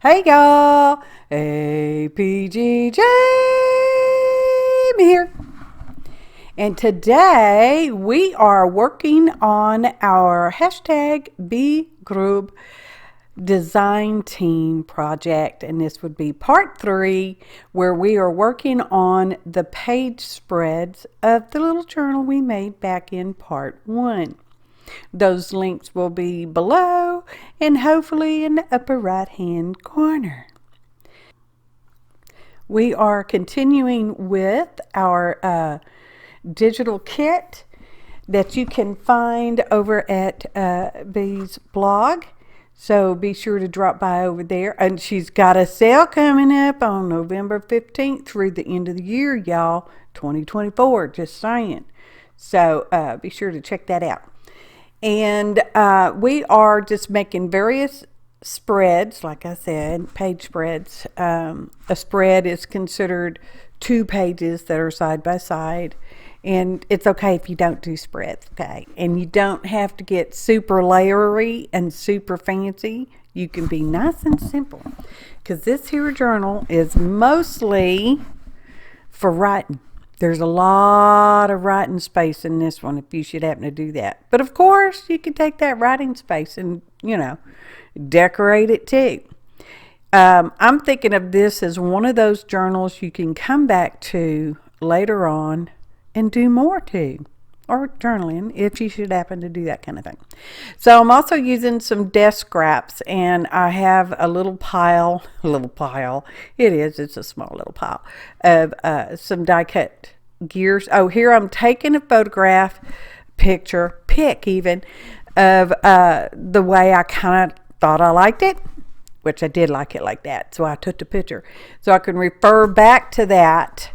Hey y'all, APG Jamie here. And today we are working on our hashtag B group design team project, and this would be part 3, where we are working on the page spreads of the little journal we made back in part 1. Those links will be below and hopefully in the upper right hand corner. We are continuing with our digital kit that you can find over at B's blog. So be sure to drop by over there. And she's got a sale coming up on November 15th through the end of the year, y'all. 2024, just saying. So be sure to check that out. And we are just making various spreads, like I said, page spreads. A spread is considered 2 pages that are side by side. And it's okay if you don't do spreads, okay? And you don't have to get super layery and super fancy. You can be nice and simple. Because this here journal is mostly for writing. There's a lot of writing space in this one if you should happen to do that. But of course, you can take that writing space and, decorate it too. I'm thinking of this as one of those journals you can come back to later on and do more to, or journaling if you should happen to do that kind of thing. So I'm also using some desk scraps, and I have a little pile, it's a small little pile of some die cut gears. Oh, here I'm taking a photograph, pic even, of the way I kind of thought I liked it, which I did like it like that, so I took the picture. So I can refer back to that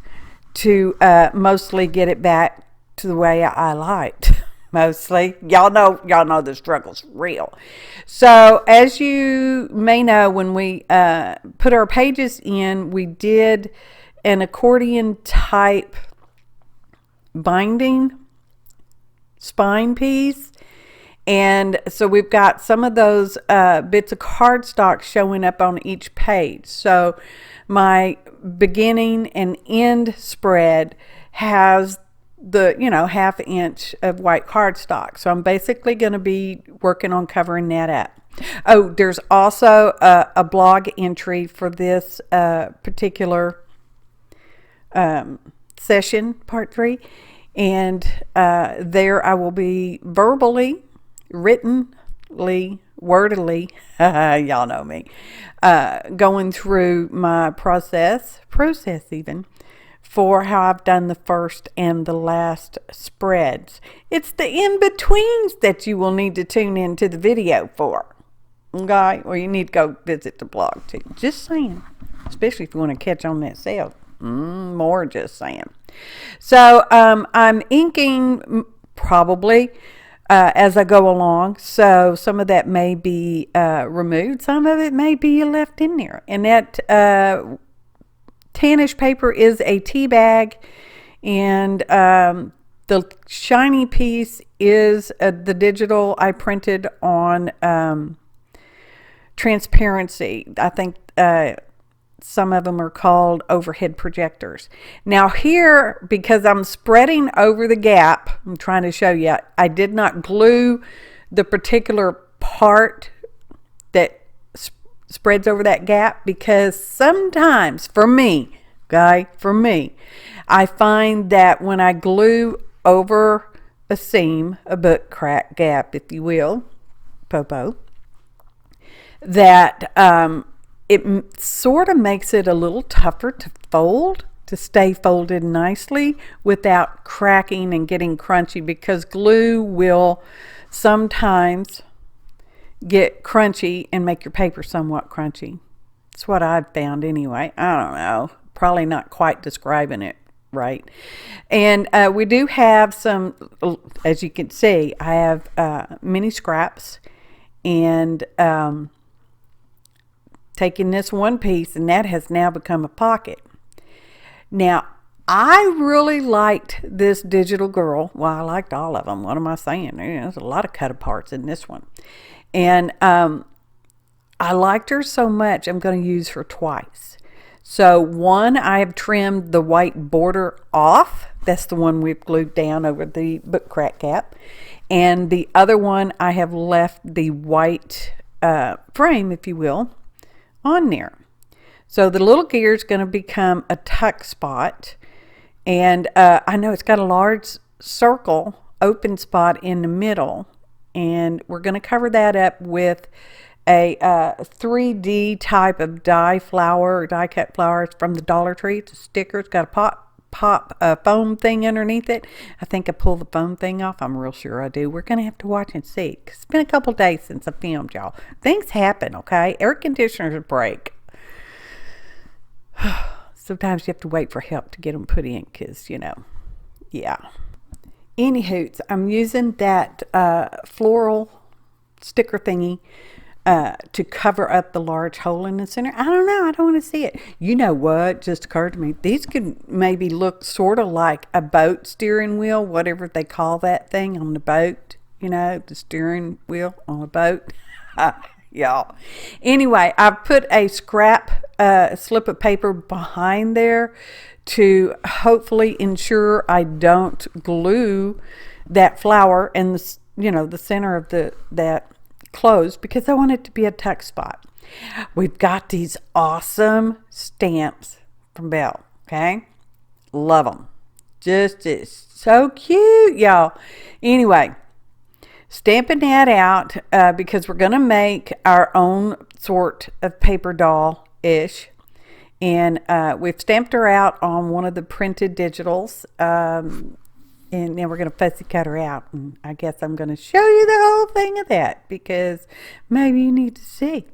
to mostly get it back to the way I liked. Mostly, y'all know the struggle's real. So as you may know, when we put our pages in, we did an accordion type binding spine piece. And so we've got some of those bits of cardstock showing up on each page. So my beginning and end spread has the, 1/2 inch of white cardstock. So I'm basically going to be working on covering that up. Oh, there's also a blog entry for this particular session, part 3. And there I will be verbally, writtenly, wordily, y'all know me, going through my process even, for how I've done the first and the last spreads. It's the in-betweens that you will need to tune into the video for. Okay? Or you need to go visit the blog too. Just saying. Especially if you want to catch on that sale. More just saying. So I'm inking probably as I go along. So some of that may be removed. Some of it may be left in there. And that tannish paper is a tea bag, and the shiny piece is the digital I printed on transparency. I think some of them are called overhead projectors. Now here, because I'm spreading over the gap, I'm trying to show you, I did not glue the particular part that spreads over that gap, because sometimes for me, I find that when I glue over a seam, a book crack gap, if you will, that it sort of makes it a little tougher to fold, to stay folded nicely without cracking and getting crunchy, because glue will sometimes get crunchy and make your paper somewhat crunchy. That's what I've found anyway. I don't know. Probably not quite describing it right. And we do have some, as you can see, I have mini scraps, and taking this one piece, and that has now become a pocket. Now, I really liked this digital girl. Well, I liked all of them. What am I saying? There's a lot of cut aparts in this one. And I liked her so much, I'm going to use her twice. So one, I have trimmed the white border off. That's the one we've glued down over the book crack cap. And the other one, I have left the white frame, if you will, on there. So the little gear is going to become a tuck spot. And I know it's got a large circle open spot in the middle. And we're going to cover that up with a 3D type of die flower, die cut flowers from the Dollar Tree. It's a sticker. It's got a pop foam thing underneath it. I think I pulled the foam thing off. I'm real sure I do. We're going to have to watch and see. 'Cause it's been a couple days since I filmed, y'all. Things happen, okay? Air conditioners break. Sometimes you have to wait for help to get them put in because, you know, yeah. Anywho, I'm using that floral sticker thingy to cover up the large hole in the center. I don't know. I don't want to see it. You know what just occurred to me? These could maybe look sort of like a boat steering wheel, whatever they call that thing on the boat. You know, the steering wheel on a boat. Y'all. Anyway, I put a scrap slip of paper behind there to hopefully ensure I don't glue that flower in the, you know, the center of that closed, because I want it to be a tuck spot. We've got these awesome stamps from Belle. Okay, love them. Just so cute, y'all. Anyway, stamping that out because we're gonna make our own sort of paper doll ish, and we've stamped her out on one of the printed digitals. And then we're going to fussy cut her out. And I guess I'm going to show you the whole thing of that because maybe you need to see.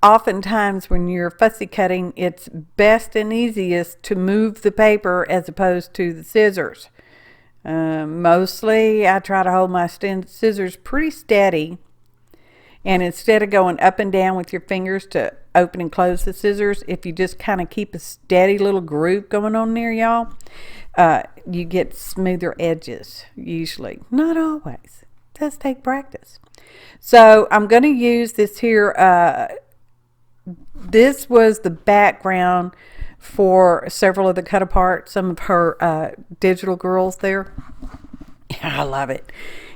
Oftentimes when you're fussy cutting, it's best and easiest to move the paper as opposed to the scissors. Mostly I try to hold my scissors pretty steady. And instead of going up and down with your fingers to open and close the scissors, if you just kind of keep a steady little groove going on there, y'all, you get smoother edges, usually. Not always. It does take practice. So I'm going to use this here. This was the background for several of the cut apart, some of her digital girls there. I love it.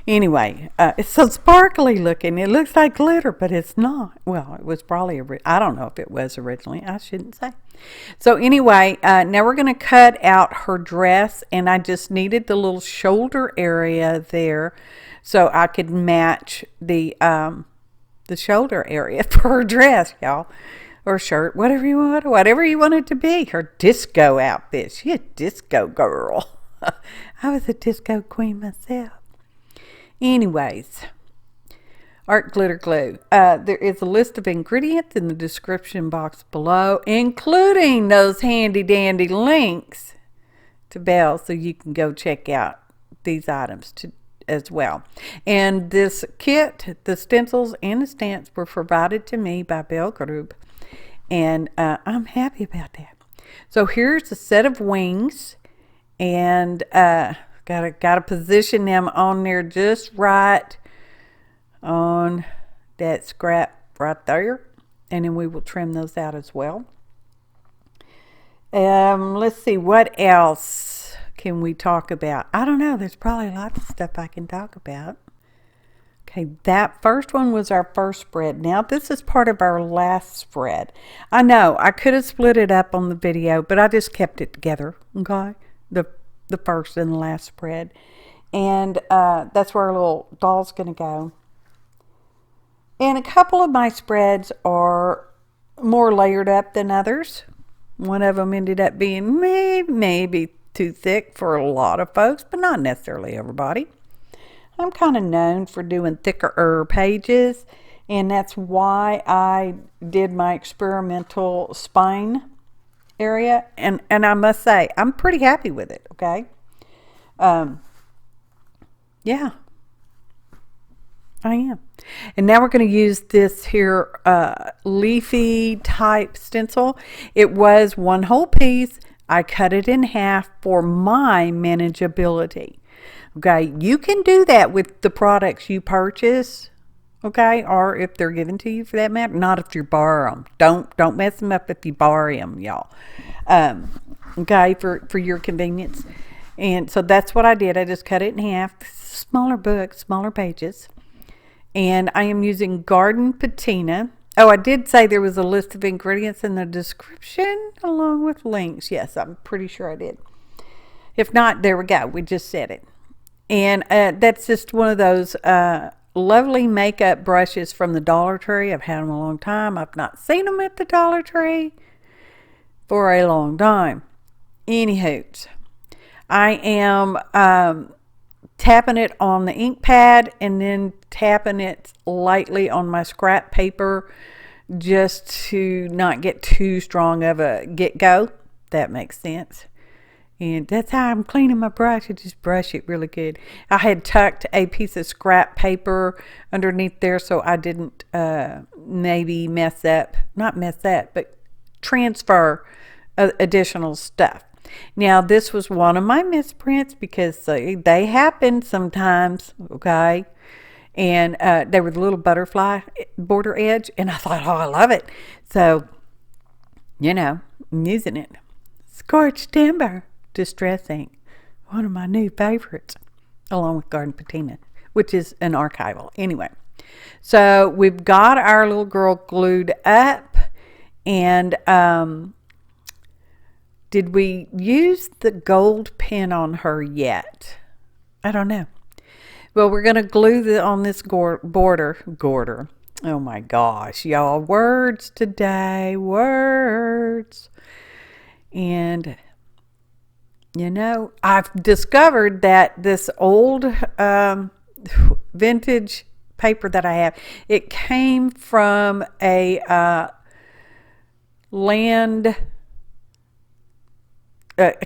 Anyway, it's so sparkly looking. It looks like glitter, but it's not. Well, it was probably, I don't know if it was originally. I shouldn't say. So anyway, now we're going to cut out her dress, and I just needed the little shoulder area there so I could match the shoulder area for her dress, y'all, or shirt, whatever you want it to be. Her disco outfit. She's a disco girl. I was a disco queen myself. Anyways, art glitter glue. There is a list of ingredients in the description box below, including those handy dandy links to Belle, so you can go check out these items as well. And this kit, the stencils and the stamps, were provided to me by Belle Group, and I'm happy about that. So here's a set of wings, and gotta position them on there just right on that scrap right there, and then we will trim those out as well. Let's see, what else can we talk about? I don't know, there's probably lots of stuff I can talk about. Okay, that first one was our first spread. Now this is part of our last spread. I know I could have split it up on the video, but I just kept it together. Okay, the first and the last spread, and that's where our little doll's gonna go. And a couple of my spreads are more layered up than others. One of them ended up being maybe too thick for a lot of folks, but not necessarily everybody. I'm kind of known for doing thicker pages, and that's why I did my experimental spine area, and I must say I'm pretty happy with it. Okay, yeah, I am. And now we're going to use this here leafy type stencil. It was one whole piece. I cut it in half for my manageability. Okay, you can do that with the products you purchase okay? Or if they're given to you for that matter. Not if you borrow them. Don't mess them up if you borrow them, y'all. Okay, for your convenience. And so that's what I did. I just cut it in half. Smaller book, smaller pages. And I am using garden patina. Oh, I did say there was a list of ingredients in the description along with links. Yes, I'm pretty sure I did. If not, there we go. We just said it. And that's just one of those lovely makeup brushes from the Dollar Tree. I've had them a long time. I've not seen them at the Dollar Tree for a long time. Anywho, I am tapping it on the ink pad and then tapping it lightly on my scrap paper just to not get too strong of a get-go. That makes sense. And that's how I'm cleaning my brush. I just brush it really good. I had tucked a piece of scrap paper underneath there so I didn't maybe not mess up, but transfer additional stuff. Now, this was one of my misprints because they happen sometimes, okay? And they were the little butterfly border edge, and I thought, oh, I love it. So, I'm using it. Scorched timber. Distress ink, one of my new favorites, along with garden patina, which is an archival. Anyway, so we've got our little girl glued up, and did we use the gold pen on her yet? I don't know. Well, we're going to glue on this border. Oh my gosh, y'all, words today, words. And I've discovered that this old vintage paper that I have, it came from a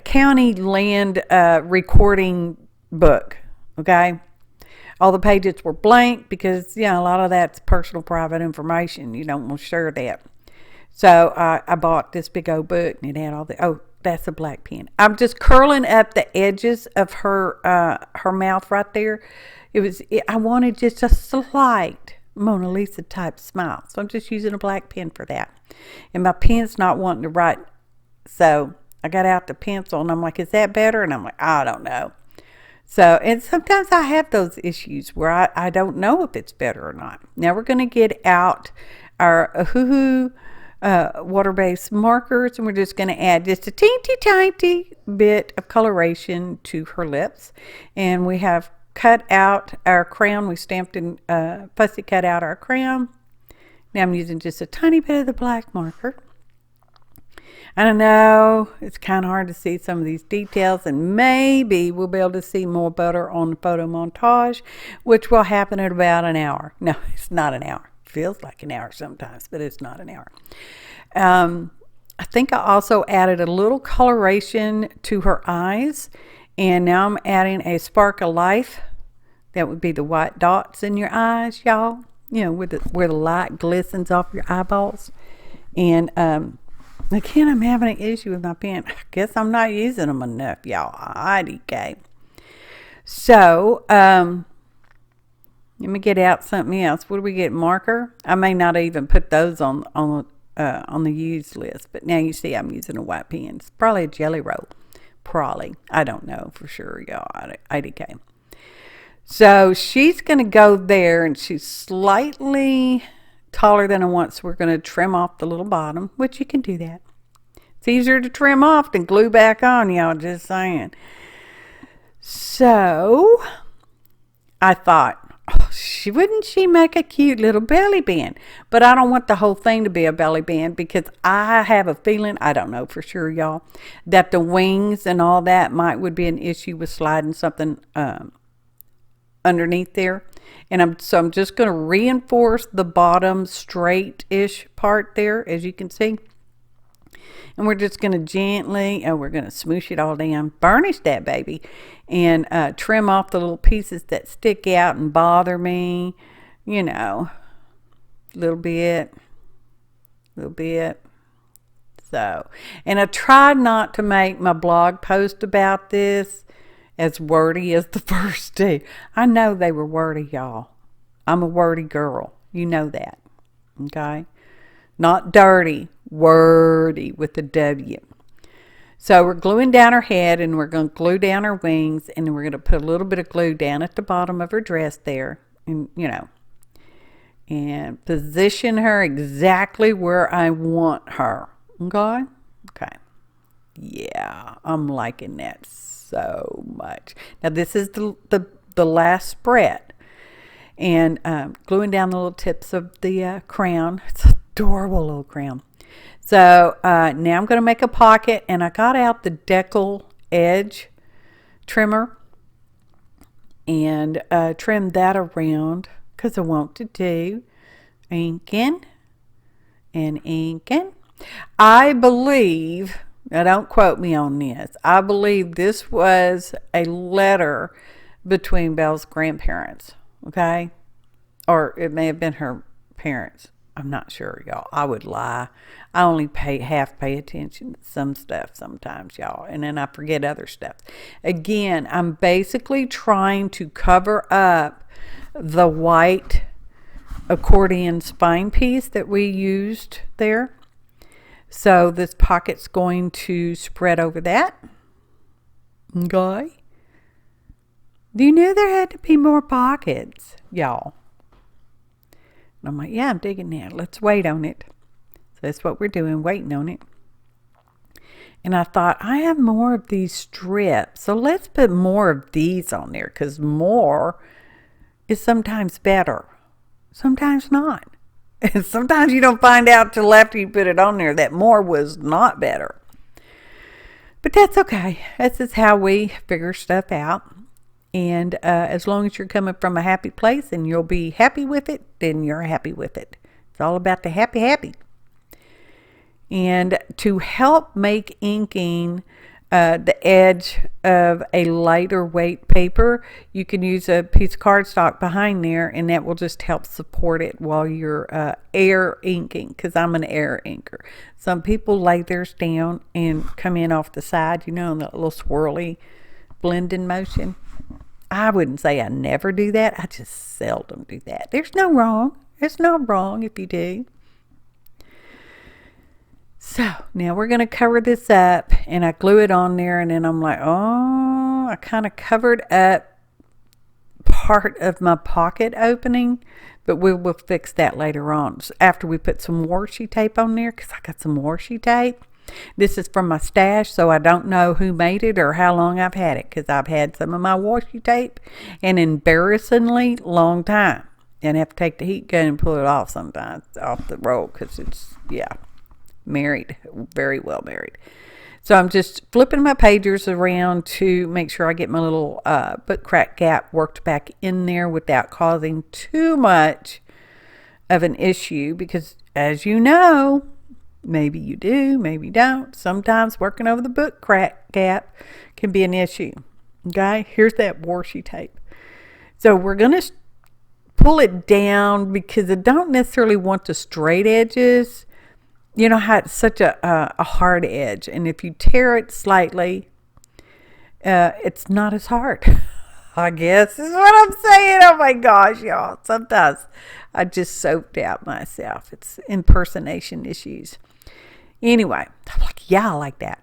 county land recording book, okay? All the pages were blank because, a lot of that's personal private information. You don't want to share that. So I bought this big old book and it had all the, that's a black pen. I'm just curling up the edges of her mouth right there. I wanted just a slight Mona Lisa type smile. So I'm just using a black pen for that. And my pen's not wanting to write. So I got out the pencil and I'm like, is that better? And I'm like, I don't know. So, and sometimes I have those issues where I don't know if it's better or not. Now we're going to get out our ohuhu water-based markers, and we're just going to add just a teeny tiny bit of coloration to her lips. And we have cut out our crayon. We stamped and fussy cut out our crayon. Now I'm using just a tiny bit of the black marker. I don't know, it's kind of hard to see some of these details, and maybe we'll be able to see more better on the photo montage, which will happen in about an hour. No, it's not an hour. Feels like an hour sometimes, but it's not an hour. I think I also added a little coloration to her eyes, and now I'm adding a spark of life. That would be the white dots in your eyes, y'all. Where the light glistens off your eyeballs. And again, I'm having an issue with my pen. I guess I'm not using them enough, y'all. IDK. So, let me get out something else. What do we get? Marker? I may not even put those on the used list, but now you see I'm using a white pen. It's probably a Jelly Roll. Probably. I don't know for sure, y'all. IDK. So she's going to go there, and she's slightly taller than I want, so we're going to trim off the little bottom, which you can do that. It's easier to trim off than glue back on, y'all, just saying. So I thought, wouldn't she make a cute little belly band? But I don't want the whole thing to be a belly band because I have a feeling, I don't know for sure, y'all, that the wings and all that would be an issue with sliding something underneath there. And I'm just going to reinforce the bottom straight-ish part there, as you can see. And we're just going to gently, we're going to smoosh it all down, burnish that baby, and trim off the little pieces that stick out and bother me, a little bit. So, and I tried not to make my blog post about this as wordy as the first two. I know they were wordy, y'all. I'm a wordy girl. You know that. Okay? Not dirty, wordy with a W. So we're gluing down her head, and we're going to glue down her wings, and we're going to put a little bit of glue down at the bottom of her dress there, and and position her exactly where I want her. Okay? Okay. Yeah, I'm liking that so much. Now this is the last spread, and gluing down the little tips of the crown. It's an adorable little crown. So now I'm going to make a pocket, and I got out the decal edge trimmer and trimmed that around because I want to do inking and inking. I believe, now don't quote me on this, I believe this was a letter between Belle's grandparents, okay? Or it may have been her parents. I'm not sure, y'all. I would lie. I only pay attention to some stuff sometimes, y'all, and then I forget other stuff. Again, I'm basically trying to cover up the white accordion spine piece that we used there. So this pocket's going to spread over that. Okay. You knew there had to be more pockets, y'all. And I'm like, yeah, I'm digging that. Let's wait on it. So that's what we're doing, waiting on it. And I thought, I have more of these strips. So let's put more of these on there, because more is sometimes better. Sometimes not. And sometimes you don't find out till after you put it on there that more was not better. But that's okay. That's just how we figure stuff out. And as long as you're coming from a happy place and you'll be happy with it, then you're happy with it. It's all about the happy. And to help make inking the edge of a lighter weight paper, you can use a piece of cardstock behind there, and that will just help support it while you're air inking, because I'm an air inker. Some people lay theirs down and come in off the side, in that little swirly blending motion. I wouldn't say I never do that. I just seldom do that. There's no wrong. It's not wrong if you do. So now we're going to cover this up, and I glue it on there, and then I'm like, oh, I kind of covered up part of my pocket opening, but we'll fix that later on after we put some washi tape on there, because I got some washi tape. This is from my stash, so I don't know who made it or how long I've had it, because I've had some of my washi tape an embarrassingly long time, and I have to take the heat gun and pull it off sometimes off the roll, because it's, married, very well married. So I'm just flipping my pagers around to make sure I get my little book crack gap worked back in there without causing too much of an issue, because as you know, maybe you do, maybe don't, sometimes working over the book crack gap can be an issue. Okay, here's that washi tape. So we're going to pull it down, because I don't necessarily want the straight edges. You know how it's such a hard edge, and if you tear it slightly, it's not as hard, I guess is what I'm saying. Oh my gosh, y'all. Sometimes I just soaked out myself. It's impersonation issues. Anyway, I'm like, yeah, I like that.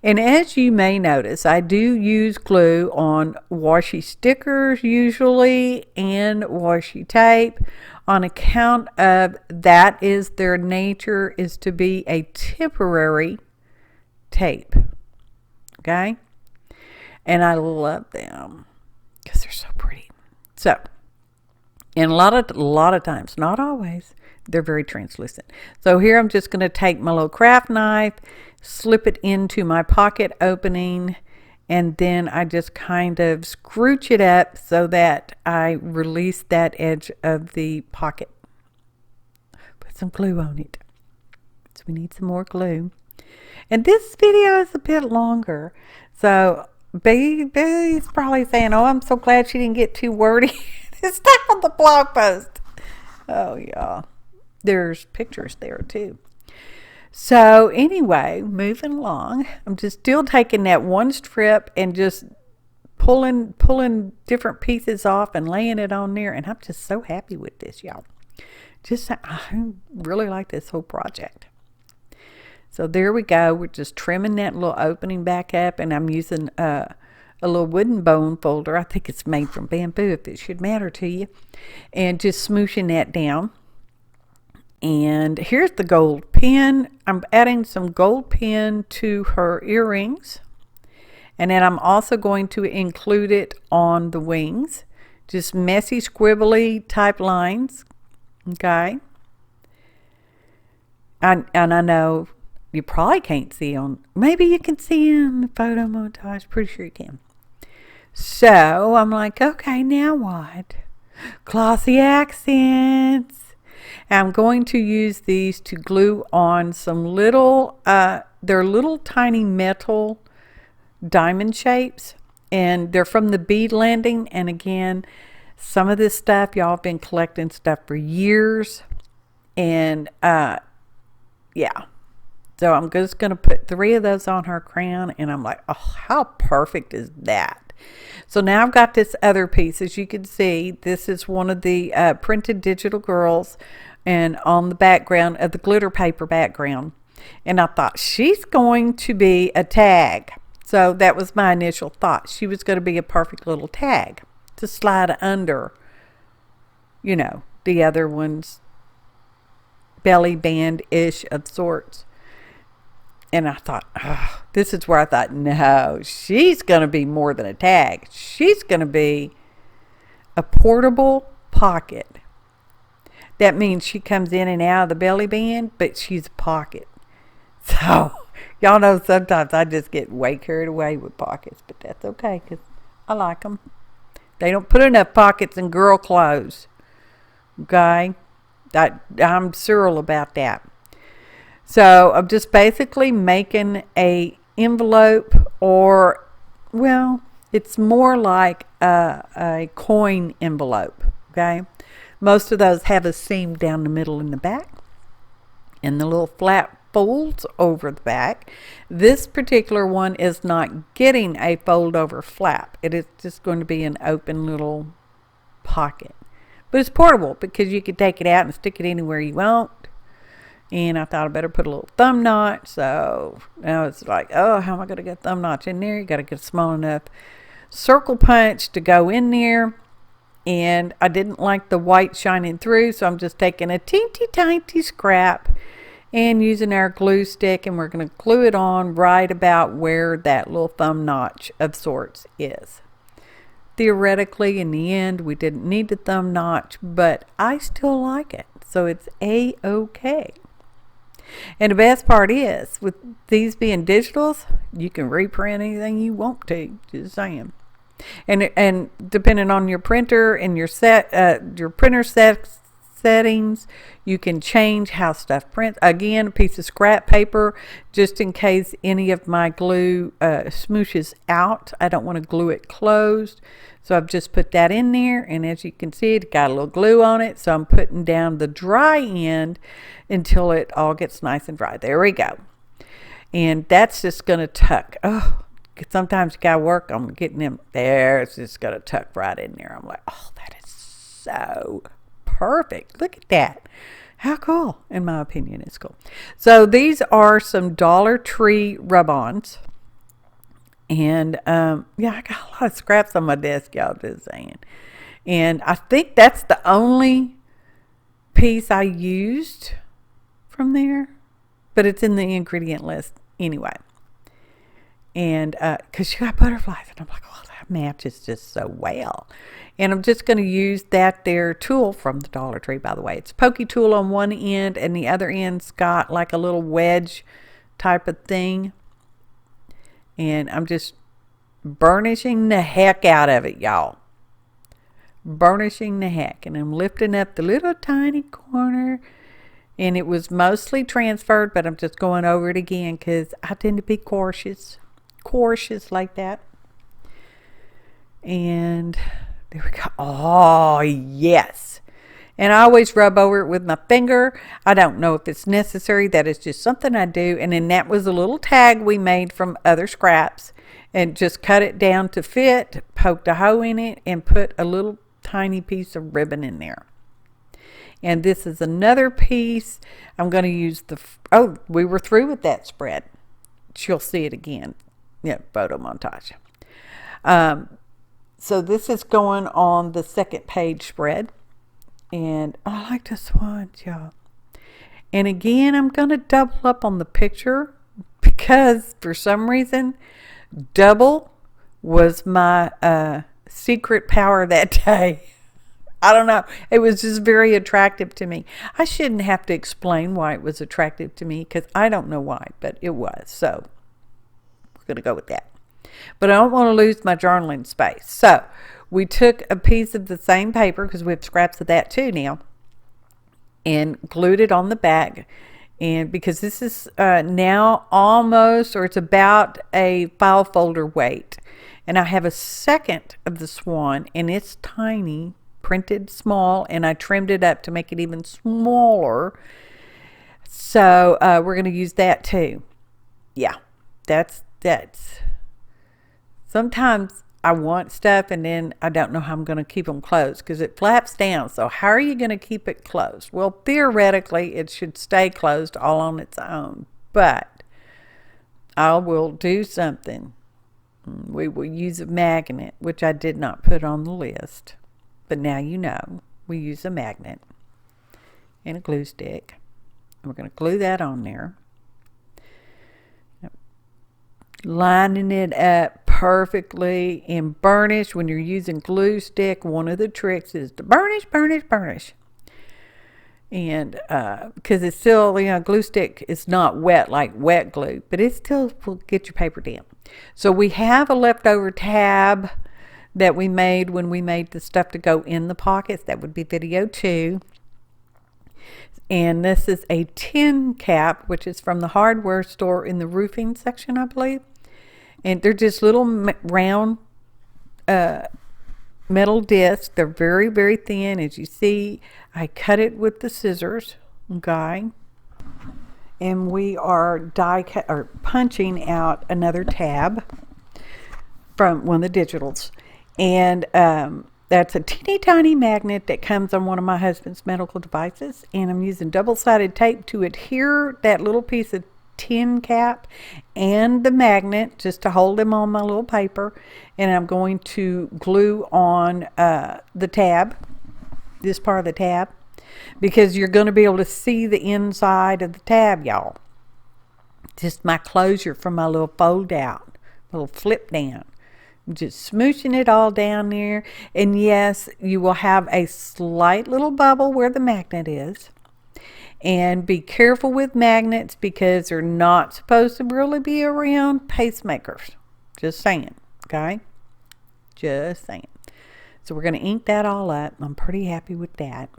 And as you may notice, I do use glue on washi stickers usually and washi tape, on account of that is their nature, is to be a temporary tape. Okay? And I love them because they're so pretty. So, and a lot of times, not always, they're very translucent. So here I'm just going to take my little craft knife, slip it into my pocket opening, and then I just kind of scrooch it up so that I release that edge of the pocket. Put some glue on it. So we need some more glue. And this video is a bit longer. So Baby's probably saying, oh, I'm so glad she didn't get too wordy this time on the blog post. Oh, yeah. There's pictures there too. So anyway, moving along, I'm just still taking that one strip and just pulling different pieces off and laying it on there. And I'm just so happy with this, y'all. I really like this whole project. So there we go. We're just trimming that little opening back up, and I'm using a little wooden bone folder. I think it's made from bamboo, if it should matter to you. And just smooshing that down. And here's the gold pin. I'm adding some gold pin to her earrings. And then I'm also going to include it on the wings. Just messy, squibbly type lines. Okay. And I know you probably can't see on, maybe you can see in the photo montage. Pretty sure you can. So I'm like, okay, now what? Glossy accents. I'm going to use these to glue on some little, they're little tiny metal diamond shapes. And they're from the bead landing. And again, some of this stuff, y'all have been collecting stuff for years. And yeah. So I'm just going to put 3 of those on her crown. And I'm like, oh, how perfect is that? So now I've got this other piece. As you can see, this is one of the printed digital girls. And on the background of the glitter paper background. And I thought, she's going to be a tag. So that was my initial thought. She was going to be a perfect little tag to slide under, you know, the other one's belly band-ish of sorts. And I thought, oh, this is where I thought, no, she's going to be more than a tag. She's going to be a portable pocket. That means she comes in and out of the belly band, but she's a pocket. So, y'all know sometimes I just get way carried away with pockets, but that's okay because I like them. They don't put enough pockets in girl clothes. Okay? I'm surreal about that. So I'm just basically making a envelope, or, well, it's more like a coin envelope. Okay? Most of those have a seam down the middle in the back, and the little flat folds over the back. This particular one is not getting a fold over flap. It is just going to be an open little pocket. But it's portable because you can take it out and stick it anywhere you want. And I thought I better put a little thumb notch. So now it's like, oh, how am I going to get a thumb notch in there? You got to get a small enough circle punch to go in there. And I didn't like the white shining through, so I'm just taking a teensy tiny scrap and using our glue stick, and we're going to glue it on right about where that little thumb notch of sorts is. Theoretically, in the end, we didn't need the thumb notch, but I still like it, so it's A-okay. And the best part is, with these being digitals, you can reprint anything you want to, just saying. And depending on your printer and your printer settings, you can change how stuff prints. Again, a piece of scrap paper, just in case any of my glue smooshes out. I don't want to glue it closed. So I've just put that in there, and as you can see, it got a little glue on it. So I'm putting down the dry end until it all gets nice and dry. There we go. And that's just going to tuck. Oh, sometimes you got to work on getting them there. It's just going to tuck right in there. I'm like, oh, that is so perfect. Look at that. How cool. In my opinion, it's cool. So these are some Dollar Tree rub-ons. And yeah, I got a lot of scraps on my desk, y'all, just saying. And I think that's the only piece I used from there. But it's in the ingredient list anyway. And because you got butterflies, and I'm like, oh, that matches just so well. And I'm just going to use that there tool from the Dollar Tree, by the way. It's a pokey tool on one end, and the other end's got like a little wedge type of thing. And I'm just burnishing the heck out of it, y'all. Burnishing the heck. And I'm lifting up the little tiny corner. And it was mostly transferred, but I'm just going over it again because I tend to be cautious like that. And there we go. Oh, yes. And I always rub over it with my finger. I don't know if it's necessary. That is just something I do. And then that was a little tag we made from other scraps, and just cut it down to fit, poked a hole in it, and put a little tiny piece of ribbon in there. And this is another piece. I'm going to use oh, we were through with that spread. She'll see it again. Yeah, photo montage. So this is going on the second page spread. And I like the swans, y'all. And again, I'm going to double up on the picture because for some reason, double was my secret power that day. I don't know. It was just very attractive to me. I shouldn't have to explain why it was attractive to me because I don't know why, but it was. So we're going to go with that. But I don't want to lose my journaling space. So we took a piece of the same paper, because we have scraps of that too now, and glued it on the back. And because this is now almost, or it's about a file folder weight. And I have a second of the swan, and it's tiny, printed small, and I trimmed it up to make it even smaller. So we're going to use that too. Yeah, that's sometimes I want stuff and then I don't know how I'm going to keep them closed because it flaps down. So how are you going to keep it closed? Well, theoretically it should stay closed all on its own, but I will do something. We will use a magnet, which I did not put on the list. But now you know, we use a magnet and a glue stick. We're going to glue that on there. Lining it up perfectly in burnish. When you're using glue stick, one of the tricks is to burnish. And because it's still, glue stick is not wet like wet glue, but it still will get your paper damp. So we have a leftover tab that we made when we made the stuff to go in the pockets. That would be video 2. And this is a tin cap, which is from the hardware store in the roofing section, I believe. And they're just little round metal discs. They're very, very thin. As you see, I cut it with the scissors, okay? And we are punching out another tab from one of the digitals. And that's a teeny tiny magnet that comes on one of my husband's medical devices. And I'm using double-sided tape to adhere that little piece of tin cap and the magnet just to hold them on my little paper. And I'm going to glue on the tab, this part of the tab, because you're going to be able to see the inside of the tab, y'all. Just my closure from my little fold out, little flip down. Just smooshing it all down there. And yes, you will have a slight little bubble where the magnet is. And be careful with magnets because they're not supposed to really be around pacemakers. Just saying, okay? Just saying. So we're going to ink that all up. I'm pretty happy with that.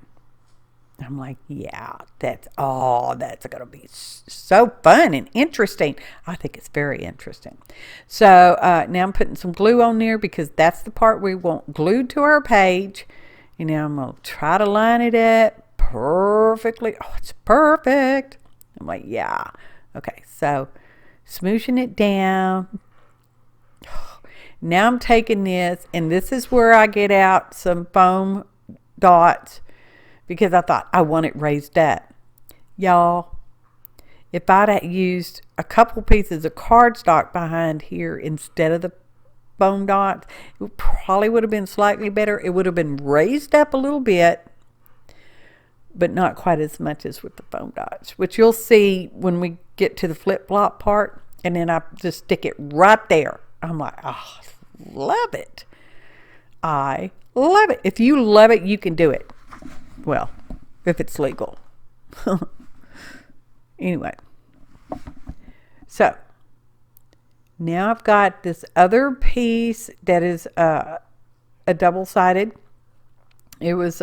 I'm like, yeah, that's going to be so fun and interesting. I think it's very interesting. So now I'm putting some glue on there because that's the part we want glued to our page. And now I'm going to try to line it up perfectly. Oh, it's perfect. I'm like, yeah. Okay, so smooshing it down. Now I'm taking this, and this is where I get out some foam dots because I thought I want it raised up. Y'all, if I'd used a couple pieces of cardstock behind here instead of the foam dots, it probably would have been slightly better. It would have been raised up a little bit, but not quite as much as with the foam dots, which you'll see when we get to the flip-flop part. And then I just stick it right there. I'm like, oh, love it. I love it. If you love it, you can do it. Well, if it's legal. Anyway. So, now I've got this other piece that is a double-sided. It was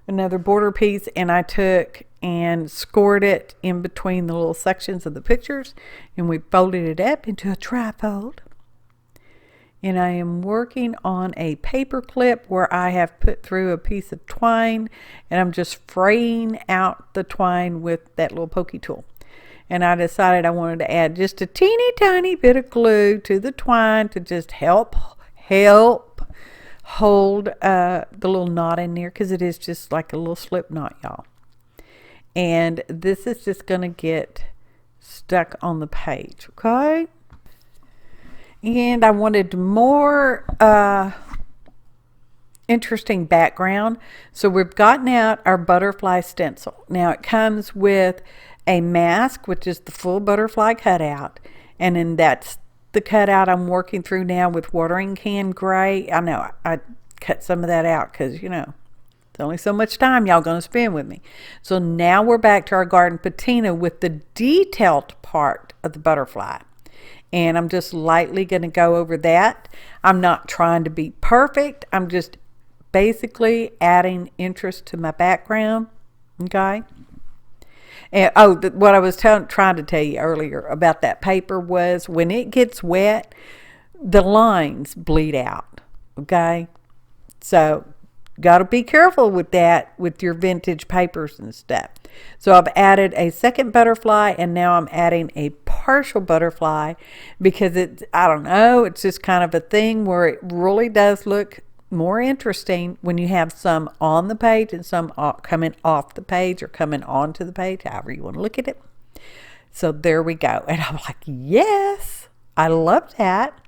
another border piece, and I took and scored it in between the little sections of the pictures, and we folded it up into a trifold. and I am working on a paper clip where I have put through a piece of twine, and I'm just fraying out the twine with that little pokey tool. And I decided I wanted to add just a teeny tiny bit of glue to the twine to just help hold the little knot in there, because it is just like a little slip knot, y'all. And this is just going to get stuck on the page, okay? And I wanted more interesting background, so we've gotten out our butterfly stencil. Now it comes with a mask, which is the full butterfly cutout, and then that's the cutout I'm working through now with watering can gray. I know I cut some of that out because, you know, it's only so much time y'all gonna spend with me. So now we're back to our garden patina with the detailed part of the butterfly. And I'm just lightly going to go over that. I'm not trying to be perfect. I'm just basically adding interest to my background. Okay. And what I was trying to tell you earlier about that paper was when it gets wet, the lines bleed out. Okay. So got to be careful with that with your vintage papers and stuff. So I've added a second butterfly, and now I'm adding a partial butterfly because I don't know, it's just kind of a thing where it really does look more interesting when you have some on the page and some coming off the page or coming onto the page, however you want to look at it. So there we go. And I'm like, yes, I love that.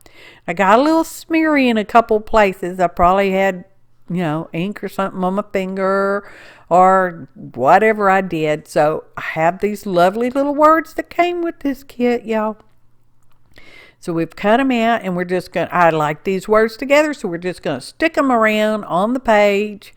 I got a little smeary in a couple places. I probably had, you know, ink or something on my finger or whatever I did. So I have these lovely little words that came with this kit, y'all. So we've cut them out, and we're just going to, I like these words together, so we're just going to stick them around on the page.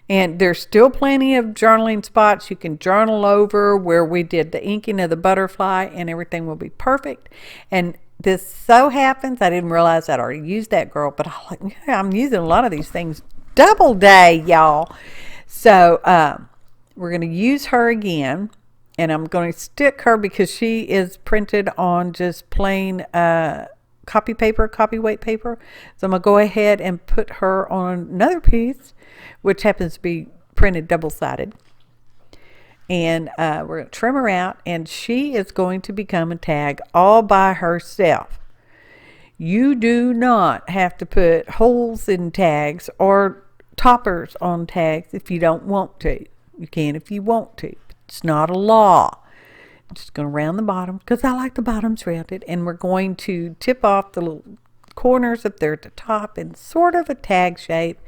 And there's still plenty of journaling spots you can journal over where we did the inking of the butterfly, and everything will be perfect. And this so happens, I didn't realize I'd already used that girl, but I'm using a lot of these things double day, y'all. So we're going to use her again, and I'm going to stick her because she is printed on just plain copy weight paper. So I'm going to go ahead and put her on another piece, which happens to be printed double-sided. And we're going to trim her out, and she is going to become a tag all by herself. You do not have to put holes in tags or toppers on tags if you don't want to. You can if you want to. It's not a law. I'm just going to round the bottom because I like the bottoms rounded, and we're going to tip off the little corners up there at the top in sort of a tag shape.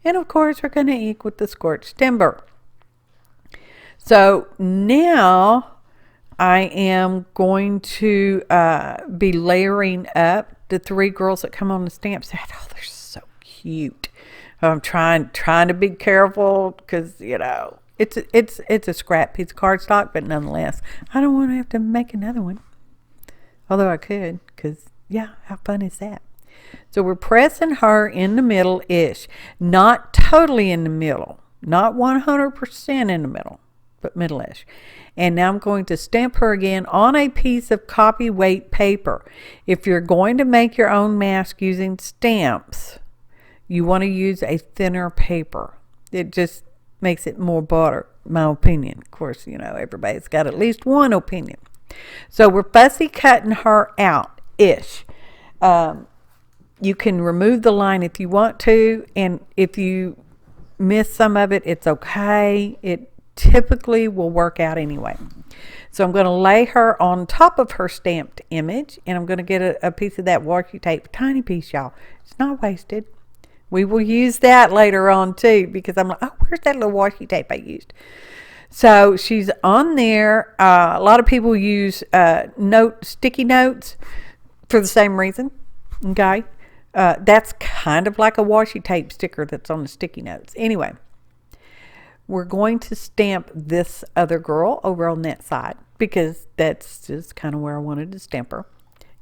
And of course we're going to ink with the scorched timber. So now I am going to be layering up the three girls that come on the stamp set. Oh, they're so cute. I'm trying to be careful because, you know, it's a scrap piece of cardstock, but nonetheless, I don't want to have to make another one. Although I could, because, yeah, how fun is that? So we're pressing her in the middle-ish. Not totally in the middle. Not 100% in the middle, but middle-ish. And now I'm going to stamp her again on a piece of copy weight paper. If you're going to make your own mask using stamps, you want to use a thinner paper. It just makes it more butter, my opinion. Of course, you know, everybody's got at least one opinion. So we're fussy cutting her out-ish. You can remove the line if you want to, and if you miss some of it, it's okay. It typically will work out anyway. So I'm going to lay her on top of her stamped image, and I'm going to get a piece of that washi tape, tiny piece, y'all. It's not wasted. We will use that later on too, because I'm like, oh, where's that little washi tape I used? So she's on there. A lot of people use sticky notes for the same reason. Okay. That's kind of like a washi tape sticker that's on the sticky notes. Anyway, we're going to stamp this other girl over on that side because that's just kind of where I wanted to stamp her.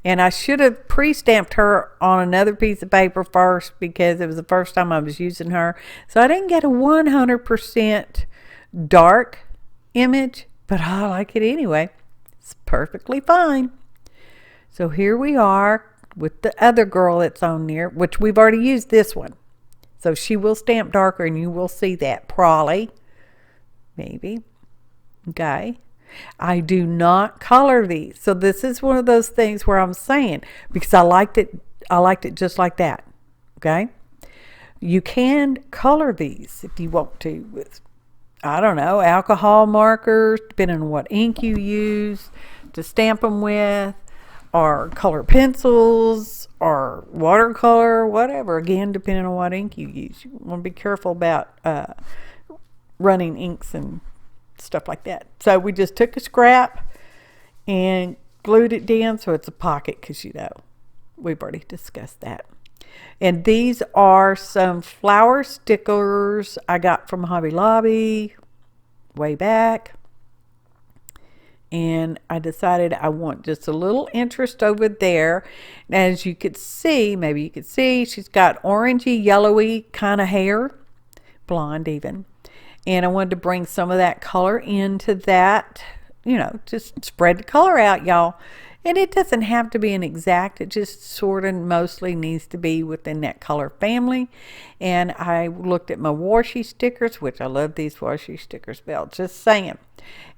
And I should have pre-stamped her on another piece of paper first because it was the first time I was using her. So I didn't get a 100% dark image, but I like it anyway. It's perfectly fine. So here we are. with the other girl that's on there, which we've already used this one. So she will stamp darker and you will see that probably. Maybe. Okay. I do not color these. So this is one of those things where I'm saying, because I liked it just like that. Okay. You can color these if you want to with, I don't know, alcohol markers, depending on what ink you use to stamp them with, or color pencils, or watercolor, whatever. Again, depending on what ink you use. You want to be careful about running inks and stuff like that. So we just took a scrap and glued it down so it's a pocket, because you know we've already discussed that. And these are some flower stickers I got from Hobby Lobby way back, and I decided I want just a little interest over there. And as you could see, maybe you could see, she's got orangey yellowy kind of hair, blonde even. And I wanted to bring some of that color into that, you know, just spread the color out, y'all. And it doesn't have to be an exact, it just sort of mostly needs to be within that color family. And I looked at my washi stickers, which I love these washi stickers, Belle, just saying.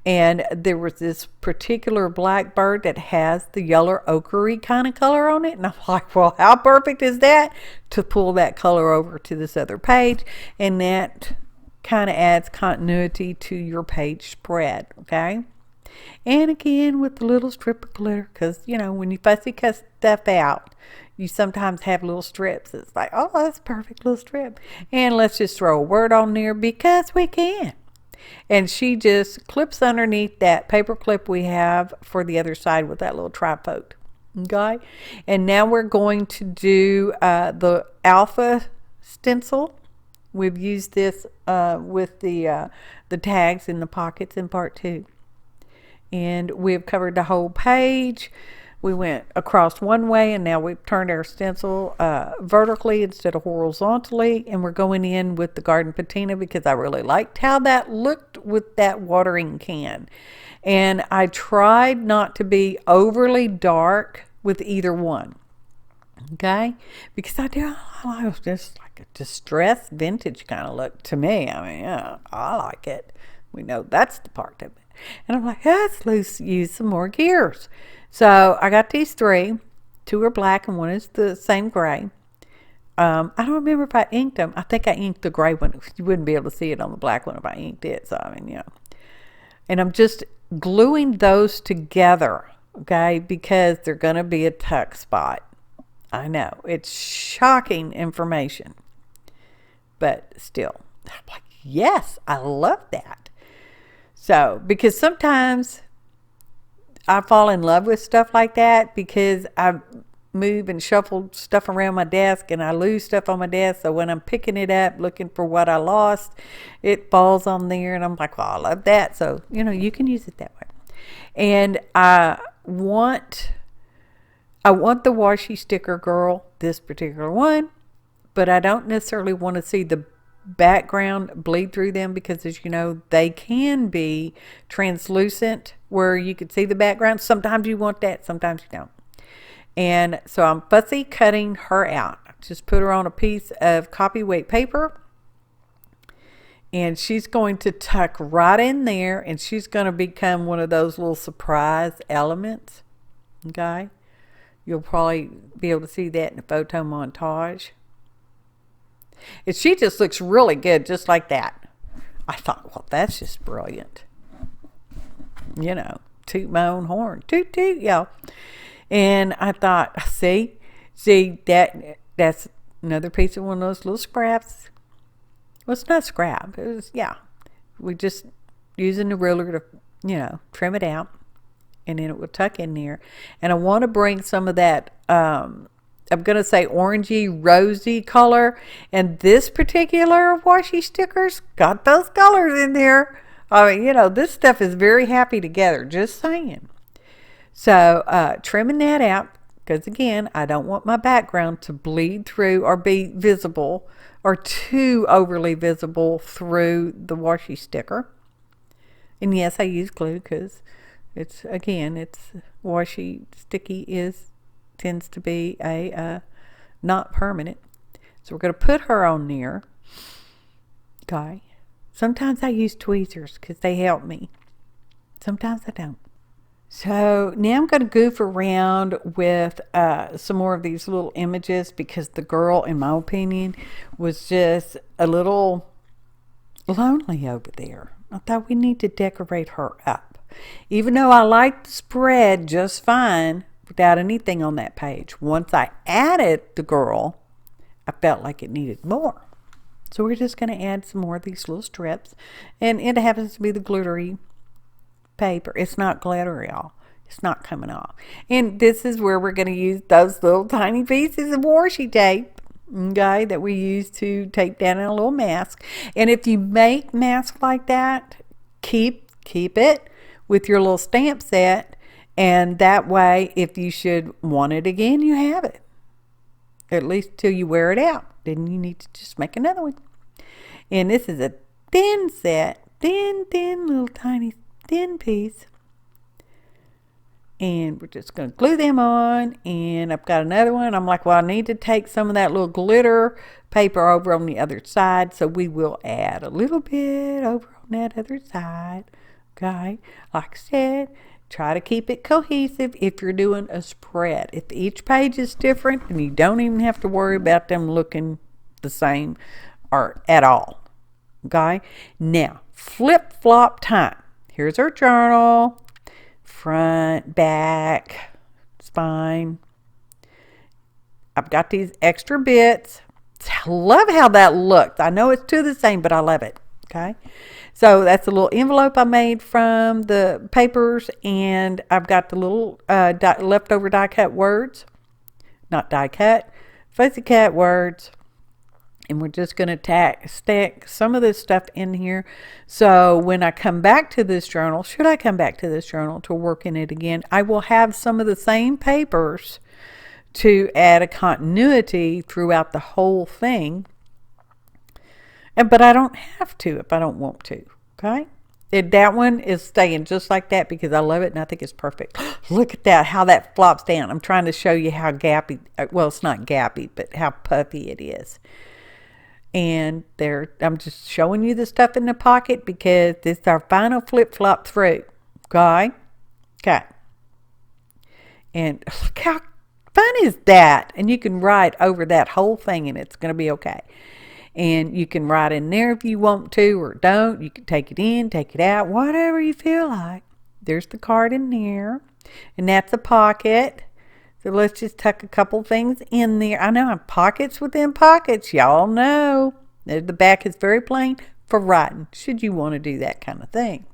And there was this particular blackbird that has the yellow ochre kind of color on it. And I'm like, well, how perfect is that to pull that color over to this other page? And that kind of adds continuity to your page spread, okay? And again, with the little strip of glitter, because, you know, when you fussy cut stuff out, you sometimes have little strips. It's like, oh, that's a perfect little strip. And let's just throw a word on there because we can. And she just clips underneath that paper clip we have for the other side with that little trifold. Okay? And now we're going to do the alpha stencil. We've used this with the tags in the pockets in part 2. And we've covered the whole page. We went across one way, and now we've turned our stencil vertically instead of horizontally. And we're going in with the garden patina because I really liked how that looked with that watering can. And I tried not to be overly dark with either one. Okay? Because I was just like a distressed vintage kind of look to me. I mean, yeah, I like it. We know that's the part of it. And I'm like, let's use some more gears. So I got these 3. 2 are black and 1 is the same gray. I don't remember if I inked them. I think I inked the gray one. You wouldn't be able to see it on the black one if I inked it. So, I mean, you know. And I'm just gluing those together, okay, because they're going to be a tuck spot. I know. It's shocking information. But still, I'm like, yes, I love that. So, because sometimes I fall in love with stuff like that because I move and shuffle stuff around my desk and I lose stuff on my desk. So when I'm picking it up, looking for what I lost, it falls on there and I'm like, well, I love that. So, you know, you can use it that way. And I want the washi sticker girl, this particular one, but I don't necessarily want to see the background bleed through them because, as you know, they can be translucent where you can see the background. Sometimes you want that, sometimes you don't. And so I'm fussy cutting her out. Just put her on a piece of copy weight paper, and she's going to tuck right in there, and she's going to become one of those little surprise elements. Okay, you'll probably be able to see that in a photo montage. And she just looks really good just like that. I thought, well, that's just brilliant. You know, toot my own horn. Toot, toot, y'all. And I thought, see, that's another piece of one of those little scraps. Well, it's not scrap. It was, yeah. We just using the ruler to, you know, trim it out. And then it will tuck in there. And I want to bring some of that, I'm going to say orangey, rosy color. And this particular washi stickers got those colors in there. I mean, you know, this stuff is very happy together. Just saying. So trimming that out. Because again, I don't want my background to bleed through or be visible or too overly visible through the washi sticker. And yes, I use glue because it's washi sticky is tends to be a not permanent. So we're going to put her on there. Okay. Sometimes I use tweezers because they help me. Sometimes I don't. So now I'm going to goof around with some more of these little images because the girl, in my opinion, was just a little lonely over there. I thought we need to decorate her up. Even though I liked the spread just fine without anything on that page, once I added the girl, I felt like it needed more. So we're just going to add some more of these little strips. And it happens to be the glittery paper. It's not glittery at all. It's not coming off. And this is where we're going to use those little tiny pieces of washi tape, okay, that we use to tape down a little mask. And if you make masks like that, keep it with your little stamp set. And that way, if you should want it again, you have it. At least till you wear it out. Then you need to just make another one. And this is a thin set. Thin, little tiny thin piece. And we're just going to glue them on. And I've got another one. I'm like, well, I need to take some of that little glitter paper over on the other side. So we will add a little bit over on that other side. Okay. Like I said, try to keep it cohesive if you're doing a spread. If each page is different, and you don't even have to worry about them looking the same or at all. Okay. Now, flip-flop time. Here's our journal. Front, back, spine. I've got these extra bits. I love how that looks. I know it's two the same, but I love it. Okay. So that's a little envelope I made from the papers, and I've got the little leftover die cut words. Not die cut, fuzzy cut words. And we're just going to stack some of this stuff in here. So when I come back to this journal, should I come back to this journal to work in it again, I will have some of the same papers to add a continuity throughout the whole thing. But I don't have to if I don't want to. Okay? And that one is staying just like that because I love it and I think it's perfect. Look at that, how that flops down. I'm trying to show you how gappy, well, it's not gappy, but how puffy it is. And I'm just showing you the stuff in the pocket because this is our final flip-flop through. Okay? Okay. And look how fun is that? And you can write over that whole thing and it's going to be okay. And you can write in there if you want to or don't. You can take it in, take it out, whatever you feel like. There's the card in there. And that's a pocket. So let's just tuck a couple things in there. I know I have pockets within pockets. Y'all know. The back is very plain for writing, should you want to do that kind of thing.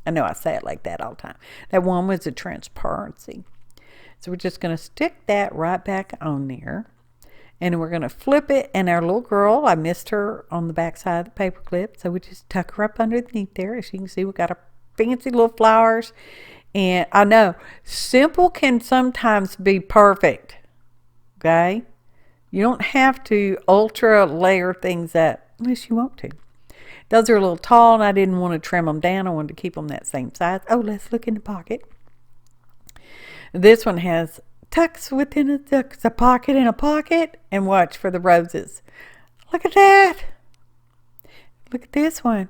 I know I say it like that all the time. That one was a transparency. So we're just going to stick that right back on there. And we're going to flip it. And our little girl, I missed her on the back side of the paper clip. So we just tuck her up underneath there. As you can see, we got our fancy little flowers. And I know, simple can sometimes be perfect, okay? You don't have to ultra layer things up unless you want to. Those are a little tall, and I didn't want to trim them down. I wanted to keep them that same size. Oh, let's look in the pocket. This one has tucks within a tucks, a pocket in a pocket, and watch for the roses. Look at that. Look at this one.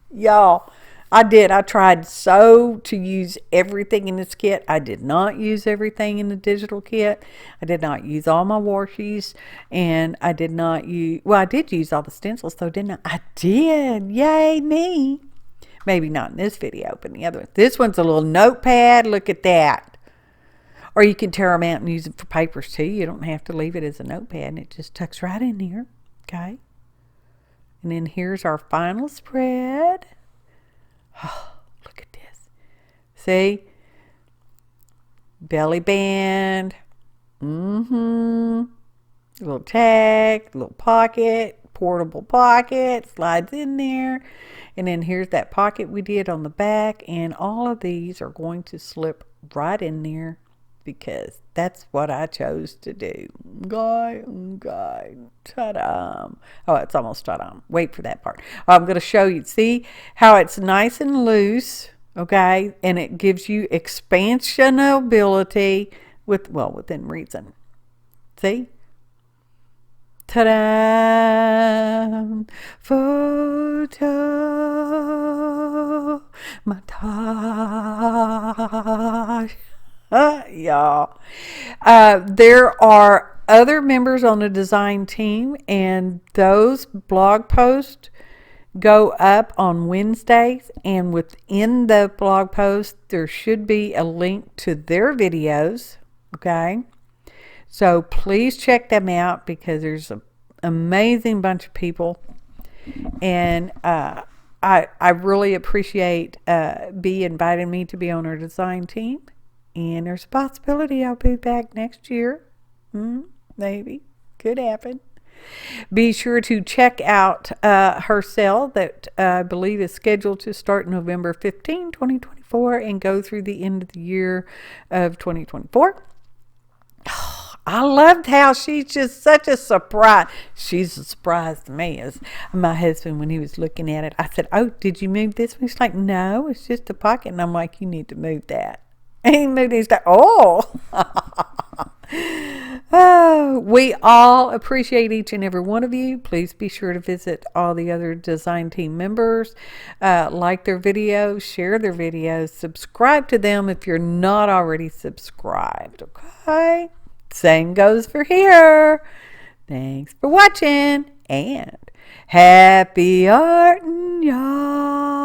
Y'all. I tried so to use everything in this kit. I did not use everything in the digital kit. I did not use all my washies. And I did not use, well, I did use all the stencils though, didn't I? I did. Yay, me. Maybe not in this video, but in the other one. This one's a little notepad. Look at that. Or you can tear them out and use them for papers too. You don't have to leave it as a notepad. And it just tucks right in here. Okay. And then here's our final spread. Oh, look at this. See? Belly band. Little tag, little pocket, portable pocket, slides in there. And then here's that pocket we did on the back. And all of these are going to slip right in there because that's what I chose to do. Okay. Ta-da. Oh, it's almost ta-da. Wait for that part. I'm going to show you. See how it's nice and loose, okay? And it gives you expansionability. within reason. See? Ta-da! Photo montage. Y'all. There are other members on the design team, and those blog posts go up on Wednesdays, and within the blog post there should be a link to their videos. Okay, so please check them out because there's an amazing bunch of people, and I really appreciate Bee inviting me to be on her design team, and there's a possibility I'll be back next year. Maybe, could happen. Be sure to check out her sale that I believe is scheduled to start November 15, 2024 and go through the end of the year of 2024. I loved how she's just such a surprise. She's a surprise to me. As my husband, when he was looking at it, I said, "Oh, did you move this one?" He's like, "No, it's just a pocket." And I'm like, "You need to move that." And he moved it. He's like, "Oh." We all appreciate each and every one of you. Please be sure to visit all the other design team members, like their videos, share their videos, subscribe to them if you're not already subscribed. Okay, same goes for here. Thanks for watching, and happy arting, y'all.